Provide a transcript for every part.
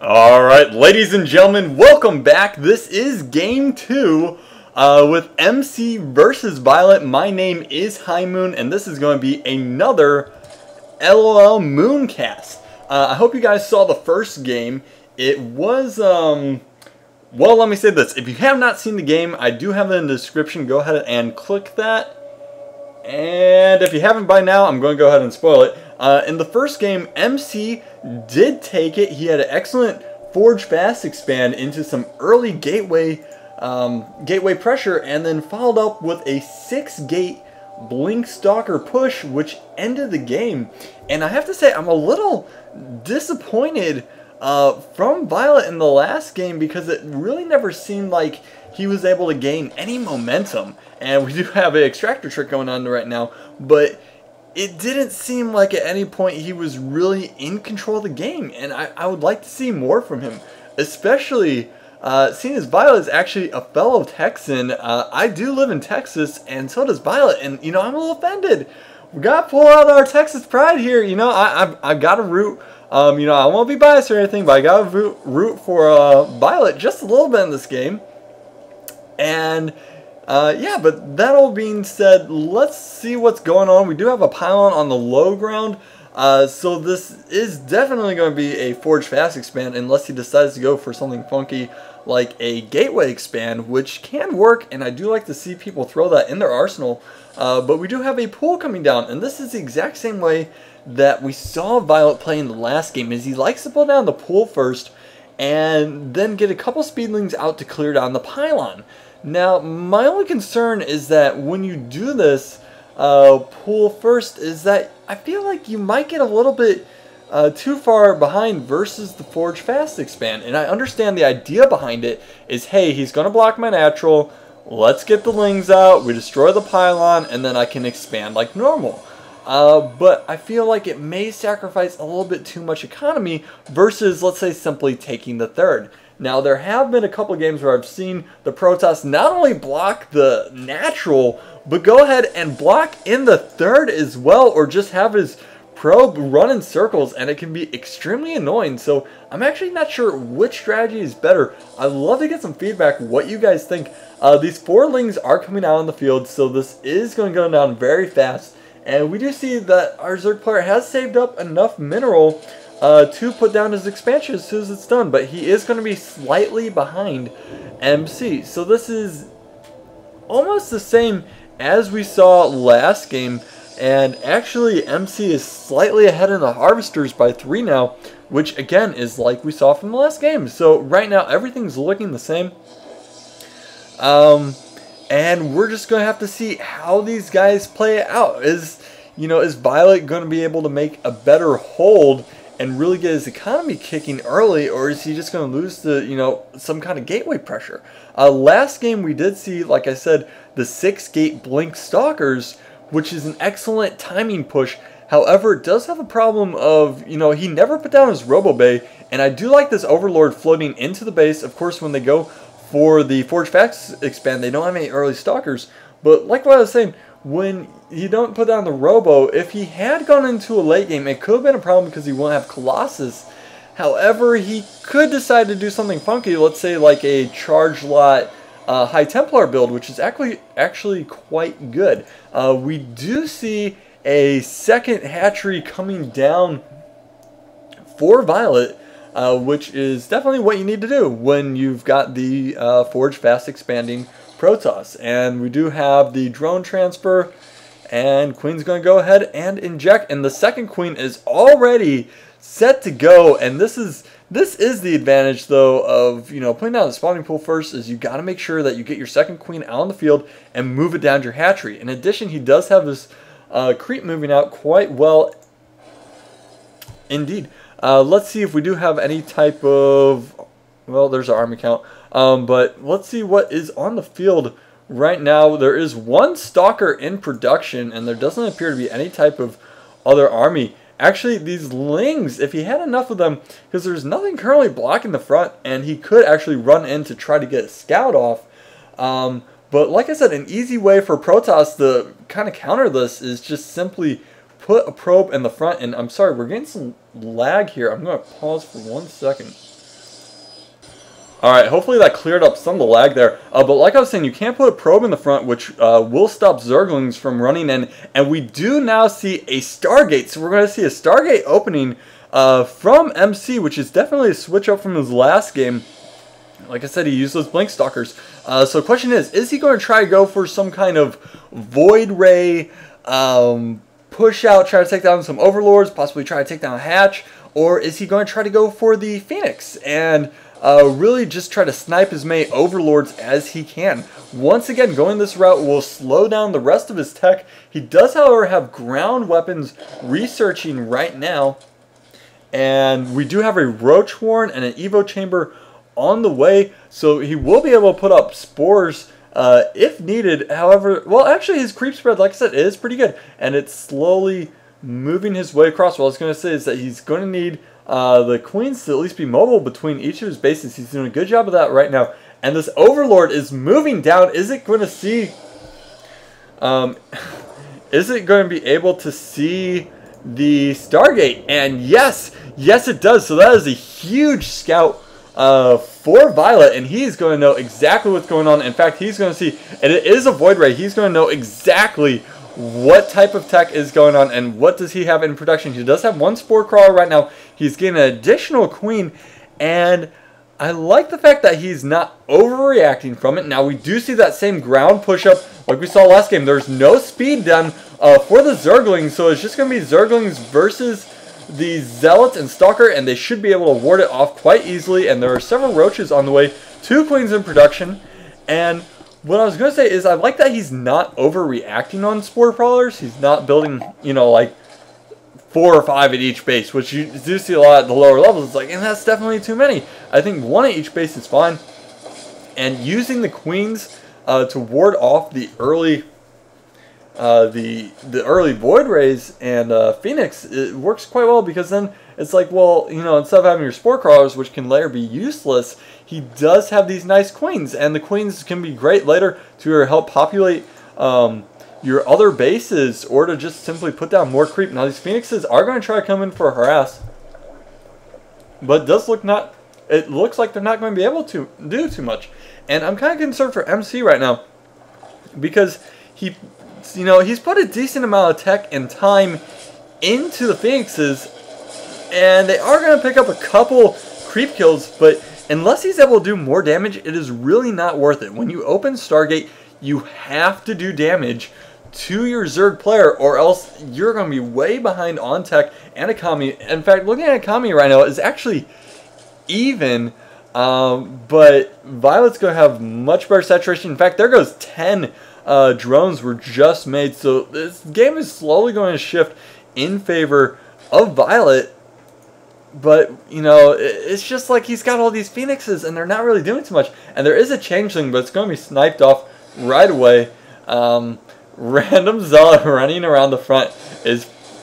Alright, ladies and gentlemen, welcome back. This is game 2 with MC versus ViOLet. My name is High Moon, and this is going to be another LOL Mooncast. I hope you guys saw the first game. It was, well, let me say this. If you have not seen the game, I do have it in the description. Go ahead and click that. And if you haven't by now, I'm going to go ahead and spoil it. In the first game, MC did take it. He had an excellent Forge Fast expand into some early gateway pressure, and then followed up with a 6-gate Blink Stalker push, which ended the game. And I have to say, I'm a little disappointed from ViOLet in the last game, because it really never seemed like he was able to gain any momentum. And we do have an extractor trick going on right now, but it didn't seem like at any point he was really in control of the game, and I would like to see more from him, especially seeing as ViOLet is actually a fellow Texan. I do live in Texas, and so does ViOLet, and you know, I'm a little offended. We gotta pull out our Texas pride here. You know, I've got to root. You know, I won't be biased or anything, but I gotta root for ViOLet just a little bit in this game. And yeah, but that all being said, let's see what's going on. We do have a pylon on the low ground, so this is definitely going to be a Forge Fast expand, unless he decides to go for something funky like a gateway expand, which can work, and I do like to see people throw that in their arsenal. But we do have a pool coming down, and this is the exact same way that we saw ViOLet play in the last game, is he likes to pull down the pool first, and then get a couple speedlings out to clear down the pylon. Now, my only concern is that when you do this pull first, is that I feel like you might get a little bit too far behind versus the Forge Fast expand. And I understand the idea behind it is, hey, he's going to block my natural, let's get the lings out, we destroy the pylon, and then I can expand like normal. But I feel like it may sacrifice a little bit too much economy versus, let's say, simply taking the third. Now, there have been a couple of games where I've seen the Protoss not only block the natural, but go ahead and block in the third as well, or just have his probe run in circles, and it can be extremely annoying. So I'm actually not sure which strategy is better. I'd love to get some feedback, what you guys think. These 4 lings are coming out on the field, so this is going to go down very fast. And we do see that our Zerg player has saved up enough mineral to put down his expansion as soon as it's done, but he is going to be slightly behind MC. So this is almost the same as we saw last game, and actually MC is slightly ahead in the Harvesters by 3 now, which again is like we saw from the last game. So right now everything's looking the same, and we're just going to have to see how these guys play it out. Is ViOLet going to be able to make a better hold and really get his economy kicking early, or is he just going to lose to, you know, some kind of gateway pressure? Last game we did see, like I said, the 6-gate Blink Stalkers, which is an excellent timing push. However, it does have a problem of, you know, he never put down his Robo Bay, and I do like this Overlord floating into the base. Of course, when they go for the Forge Fast expand, they don't have any early Stalkers, but like what I was saying, when you don't put down the Robo, if he had gone into a late game, it could have been a problem because he won't have Colossus. However, he could decide to do something funky, let's say like a Charge Lot High Templar build, which is actually quite good. We do see a second hatchery coming down for ViOLet, which is definitely what you need to do when you've got the Forge Fast expanding Protoss. And we do have the drone transfer, and Queen's going to go ahead and inject, and the second Queen is already set to go. And this is the advantage though of, you know, putting down the spawning pool first, is you got to make sure that you get your second Queen out on the field and move it down to your hatchery. In addition, he does have his creep moving out quite well indeed. Let's see if we do have any type of, well, there's our army count. But let's see what is on the field right now. There is 1 Stalker in production, and there doesn't appear to be any type of other army. Actually, these lings, if he had enough of them, because there's nothing currently blocking the front, and he could actually run in to try to get a scout off. But like I said, an easy way for Protoss to kind of counter this is just simply put a probe in the front. And I'm sorry, we're getting some lag here. I'm going to pause for 1 second. Alright, hopefully that cleared up some of the lag there. But like I was saying, you can't put a probe in the front, which will stop Zerglings from running in. And we do now see a Stargate. So we're going to see a Stargate opening from MC, which is definitely a switch up from his last game. Like I said, he used those Blink Stalkers. So the question is he going to try to go for some kind of Void Ray, push out, try to take down some Overlords, possibly try to take down a Hatch? Or is he going to try to go for the Phoenix and really just try to snipe as many Overlords as he can? Once again, going this route will slow down the rest of his tech. He does, however, have ground weapons researching right now. And we do have a Roach Warren and an Evo Chamber on the way. So he will be able to put up Spores if needed. However, well, actually his creep spread, like I said, is pretty good. And it's slowly moving his way across. What I was going to say is that he's going to need the Queens to at least be mobile between each of his bases. He's doing a good job of that right now. And this Overlord is moving down. Is it going to see... is it going to be able to see the Stargate? And yes, yes it does. So that is a huge scout for ViOLet, and he's going to know exactly what's going on. In fact, he's going to see, and it is a Void Ray, he's going to know exactly what type of tech is going on and what does he have in production. He does have one Spore Crawler right now. He's getting an additional Queen, and I like the fact that he's not overreacting from it. Now, we do see that same ground push-up like we saw last game. There's no speed done for the Zerglings, so it's just going to be Zerglings versus the Zealots and Stalker, and they should be able to ward it off quite easily. And there are several Roaches on the way, 2 Queens in production. And what I was going to say is I like that he's not overreacting on Spore Crawlers. He's not building, you know, like 4 or 5 at each base, which you do see a lot at the lower levels. It's like, and that's definitely too many. I think 1 at each base is fine. And using the Queens to ward off the early early Void Rays and Phoenix, it works quite well, because then it's like, well, you know, instead of having your Spore Crawlers, which can later be useless, he does have these nice Queens, and the Queens can be great later to help populate your other bases, or to just simply put down more creep. Now these Phoenixes are going to try to come in for a harass, but it does look not. It looks like they're not going to be able to do too much, and I'm kind of concerned for MC right now, because he. You know, he's put a decent amount of tech and time into the Phoenixes, and they are going to pick up a couple creep kills, but unless he's able to do more damage, it is really not worth it. When you open Stargate, you have to do damage to your Zerg player, or else you're going to be way behind on tech and economy. In fact, looking at economy right now is actually even, but ViOLet's going to have much better saturation. In fact, there goes 10 drones were just made, so this game is slowly going to shift in favor of ViOLet. But, you know, it's just like he's got all these Phoenixes and they're not really doing too much. And there is a changeling, but it's going to be sniped off right away. Random Zealot running around the front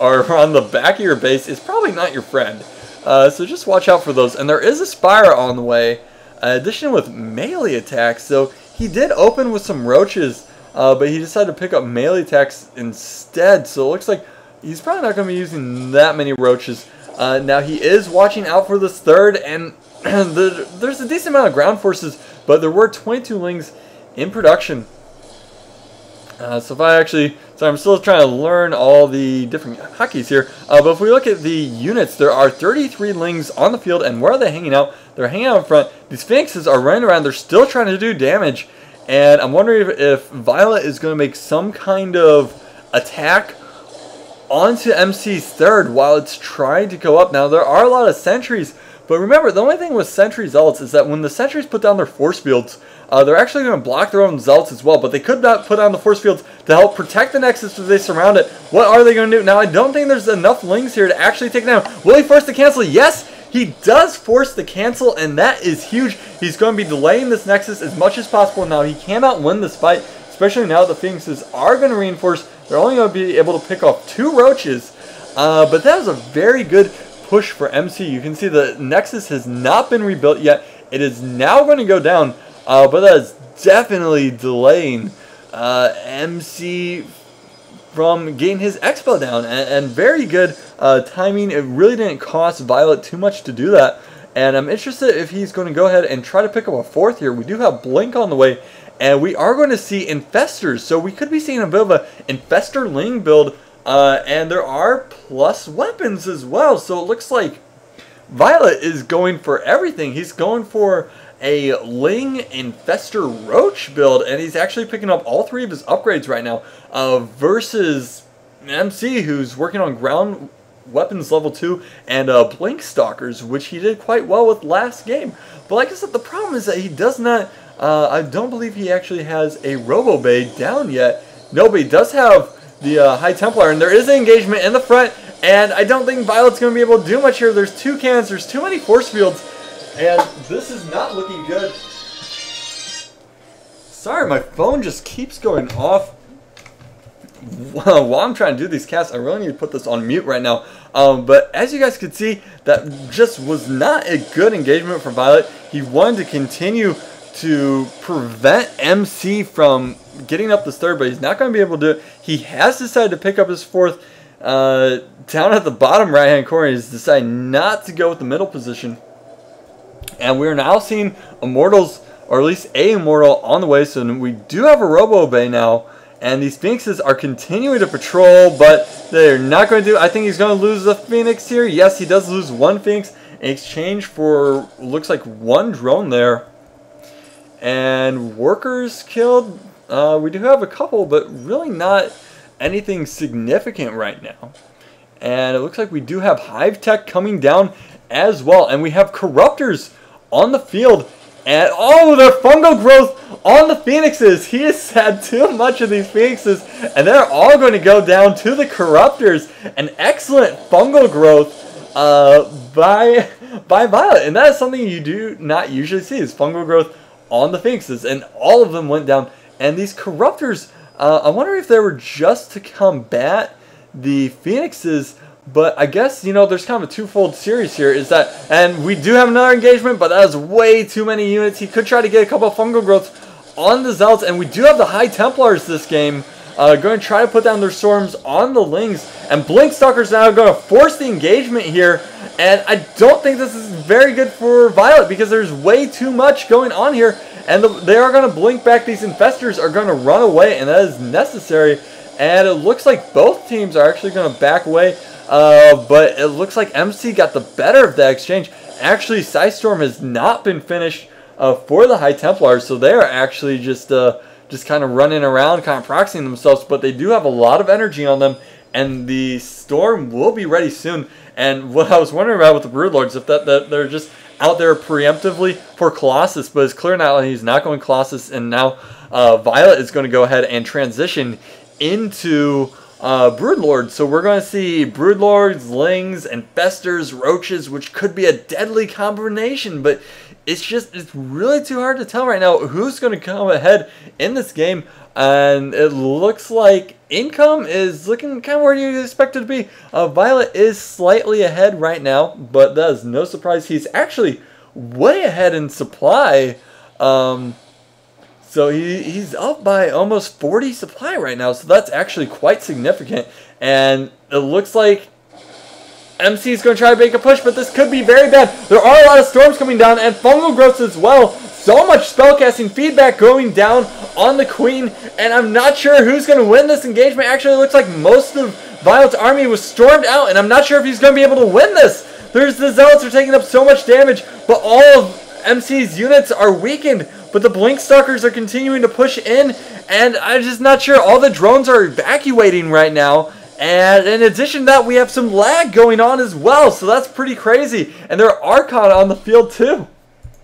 or around the back of your base is probably not your friend. So just watch out for those. And there is a Spire on the way, addition with melee attacks. So he did open with some Roaches, but he decided to pick up melee attacks instead. So it looks like he's probably not going to be using that many Roaches. Now he is watching out for this third, and there's a decent amount of ground forces, but there were 22 Lings in production. So if I actually, so I'm still trying to learn all the different hotkeys here. But if we look at the units, there are 33 Lings on the field, and where are they hanging out? They're hanging out in front. These Phoenixes are running around. They're still trying to do damage. And I'm wondering if ViOLet is going to make some kind of attack onto MC's third while it's trying to go up. Now, there are a lot of sentries, but remember, the only thing with sentry zealots is that when the sentries put down their force fields, they're actually going to block their own zealots as well, but they could not put down the force fields to help protect the Nexus as they surround it. What are they going to do? Now, I don't think there's enough Lings here to actually take it down. Will he force the cancel? Yes! He does force the cancel, and that is huge. He's going to be delaying this Nexus as much as possible. Now, he cannot win this fight, especially now the Phoenixes are going to reinforce. They're only going to be able to pick off 2 Roaches, but that is a very good push for MC. You can see the Nexus has not been rebuilt yet. It is now going to go down, but that is definitely delaying MC from getting his expo down, and very good timing. It really didn't cost ViOLet too much to do that, And I'm interested if he's going to go ahead and try to pick up a fourth here. We do have Blink on the way, and we are going to see Infestors. So we could be seeing a bit of an Infestor Ling build, and there are plus weapons as well. So it looks like ViOLet is going for everything. He's going for a Ling Infestor Roach build, and he's actually picking up all three of his upgrades right now versus MC, who's working on ground weapons level 2 and Blink Stalkers, which he did quite well with last game. But like I said, the problem is that he does not, I don't believe he actually has a Robo Bay down yet. No, but he does have the High Templar, and there is an engagement in the front, and I don't think ViOLet's going to be able to do much here. There's two cannons, there's too many force fields, and this is not looking good. Sorry, my phone just keeps going off. While I'm trying to do these casts, I really need to put this on mute right now. But as you guys could see, that just was not a good engagement for ViOLet. He wanted to continue to prevent MC from getting up this third, but he's not going to be able to do it. He has decided to pick up his fourth down at the bottom right-hand corner. He's decided not to go with the middle position. And we're now seeing Immortals, or at least a Immortal, on the way. So we do have a Robo Bay now. And these Phoenixes are continuing to patrol, but they're not going to do it. I think he's going to lose the Phoenix here. Yes, he does lose one Phoenix in exchange for, looks like, one drone there. And workers killed. We do have a couple, but really not anything significant right now. And it looks like we do have Hive Tech coming down as well. And we have Corruptors on the field. And oh, their fungal growth on the Phoenixes. He has had too much of these Phoenixes, and they're all going to go down to the Corruptors. An excellent fungal growth by ViOLet, and that is something you do not usually see, is fungal growth on the Phoenixes, and all of them went down. And these Corruptors, I wonder if they were just to combat the Phoenixes. But I guess, you know, there's kind of a twofold series here, is that, and we do have another engagement, but that is way too many units. He could try to get a couple of fungal growths on the Zealots, and we do have the High Templars this game, going to try to put down their storms on the Lings, and Blink Stalkers now going to force the engagement here, and I don't think this is very good for ViOLet, because there's way too much going on here, and they are going to blink back. These Infestors are going to run away, and that is necessary, and it looks like both teams are actually going to back away. But it looks like MC got the better of that exchange. Actually, Psystorm has not been finished for the High Templars, so they are actually just kind of running around, kind of proxying themselves. But they do have a lot of energy on them, and the Storm will be ready soon. And what I was wondering about with the Broodlords, if that they're just out there preemptively for Colossus, but it's clear now that he's not going Colossus, and now ViOLet is going to go ahead and transition into Broodlords. So we're going to see Broodlords, Lings, Infestors, Roaches, which could be a deadly combination, but it's really too hard to tell right now who's going to come ahead in this game. And it looks like income is looking kind of where you expect it to be. ViOLet is slightly ahead right now, but that is no surprise. He's actually way ahead in supply. So he's up by almost 40 supply right now, so that's actually quite significant. And it looks like MC is going to try to make a push, but this could be very bad. There are a lot of storms coming down, and fungal growths as well. So much spellcasting feedback going down on the Queen, and I'm not sure who's going to win this engagement. Actually, it looks like most of ViOLet's army was stormed out, and I'm not sure if he's going to be able to win this. The Zealots are taking up so much damage, but all of MC's units are weakened. But the Blink Stalkers are continuing to push in, and I'm just not sure. All the drones are evacuating right now, and in addition to that, we have some lag going on as well, so that's pretty crazy. And there are Archon on the field too.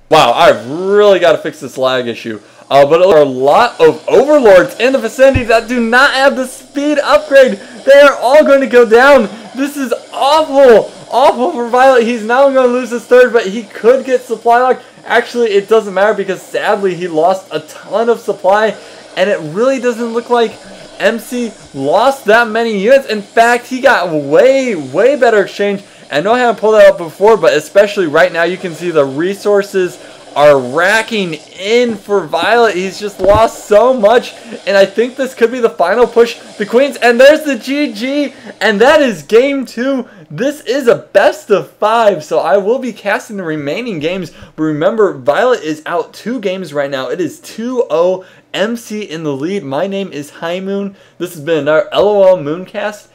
Wow, I've really got to fix this lag issue. But there are a lot of Overlords in the vicinity that do not have the speed upgrade. They are all going to go down. This is awful. Awful for ViOLet. He's now going to lose his third, but he could get supply lock. Actually, it doesn't matter because sadly he lost a ton of supply, and it really doesn't look like MC lost that many units. In fact, he got way better exchange. I know I haven't pulled that up before, but especially right now you can see the resources are racking in for ViOLet. He's just lost so much, and I think this could be the final push. The queens, and there's the GG, and that is game 2. This is a best of 5, so I will be casting the remaining games. But remember, ViOLet is out 2 games right now. It is 2-0, MC in the lead. My name is High Moon. This has been our LOL Mooncast,